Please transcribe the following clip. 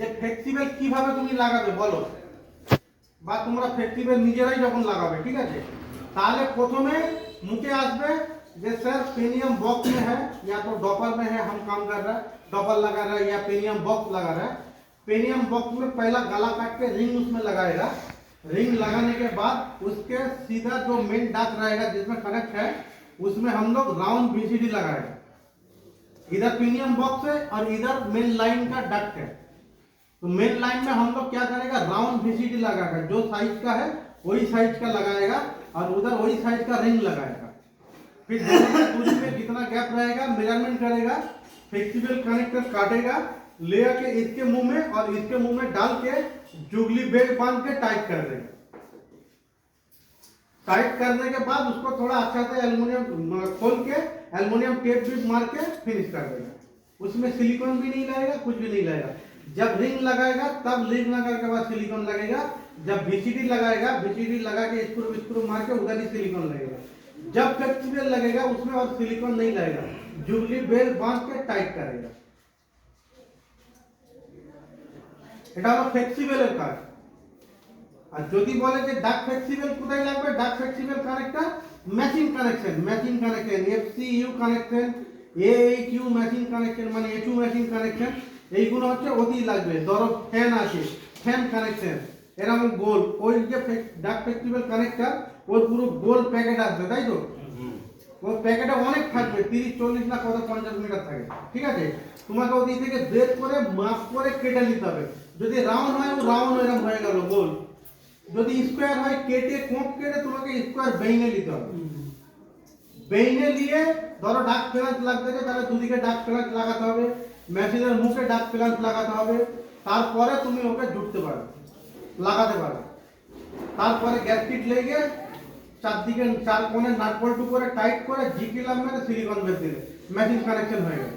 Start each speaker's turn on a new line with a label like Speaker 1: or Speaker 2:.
Speaker 1: যে ফ্লেক্সিবল কিভাবে তুমি লাগাবে বলো, বা তোমরা ফ্লেক্সিবল নিজেরাই যখন লাগাবে, ঠিক আছে। তাহলে প্রথমে मुझे আসবে যে सर पेनियम बॉक्स में है या तो डॉपर में है, हम काम कर रहा है डॉपर लगा रहा है या पेनियम बॉक्स लगा रहा है। पेनियम बॉक्स में पहला गला काट के रिंग उसमें लगाएगा। रिंग लगाने के बाद उसके सीधा जो मेन डक्ट रहेगा जिसमें कनेक्ट है उसमें हम लोग राउंड बीसीडी लगाएगा। इधर पेनियम बॉक्स है और इधर मेन लाइन का डक्ट है। तो मेन लाइन में हम लोग क्या करेगा, राउंड बीसीडी लगाएगा, जो साइज का है वही साइज का लगाएगा और उधर वही साइज का रिंग लगाएगा। फिर दूरी में कितना गैप रहेगा मेजरमेंट करेगा, फ्लेक्सिबल कनेक्टर काटेगा, ले आके इसके मुंह में और इसके मुंह में डाल के जुगली बेल्ट बांध के टाइट कर देगा। टाइट करने के बाद उसको थोड़ा अच्छा से एल्युमिनियम खोल के एल्युमिनियम टेप भी मार के फिनिश कर देगा। उसमें सिलिकॉन भी नहीं लगेगा, कुछ भी नहीं लगेगा। जब रिंग लगाएगा तब रिंग लगाने के बाद सिलिकॉन लगेगा। जब बीसीडी लगाएगा, बीसीडी लगा के स्क्रू मार के उधर ही सिलिकॉन लगेगा। जब फ्लेक्सिबल लगेगा उसमें और सिलिकॉन नहीं लगेगा, जुगली बेल्ट बांध के टाइट करेगा। এটা হলো ফ্লেক্সিবলের কাজ। আর যদি বলে যে ডাক ফ্লেক্সিবল কোথায় লাগবে, duct flexible connector matching connection FCU connection এইকিউ ম্যাচিং কানেকশন মানে এটু ম্যাচিং কানেকশন, এইগুলো হচ্ছে অতি লাগবে। ধরো ফ্যান আছে, ফ্যান কানেকশন এরকম গোল, ওই যে ডাক ফ্লেক্সিবল কানেক্টর ওর পুরো গোল প্যাকেট আসবে, তাই তো। ওই প্যাকেটে অনেক থাকবে, 30-40 না কত 50 মিটার থাকে, ঠিক আছে। তোমাকে ওই থেকে বের করে মাপ করে কেটে নিতে হবে। যদি রাউন্ড হয় ও রাউন্ড এরকম হয়ে গেল গোল, যদি স্কোয়ার হয় কেটে কোপ কেটে তোমাকে স্কোয়ার বেইনে নিতে হবে। বেইনে নিয়ে ধরো ডাক প্লাঞ্চ লাগতেছে তাহলে দুদিকে ডাক প্লাঞ্চ লাগাতে হবে, মেশিনের মুখে ডাক প্লাঞ্চ লাগাতে হবে, তারপরে তুমি ওকে জুড়তে পারবে, লাগাতে পারবে। তারপরে গ্যাসকিট লেগে চারদিকে চার কোণে নাট বল্টু করে টাইট করে জিকিলাম মেরে সিলিকন বের দিলে মেশিন কানেকশন হয়ে গেল।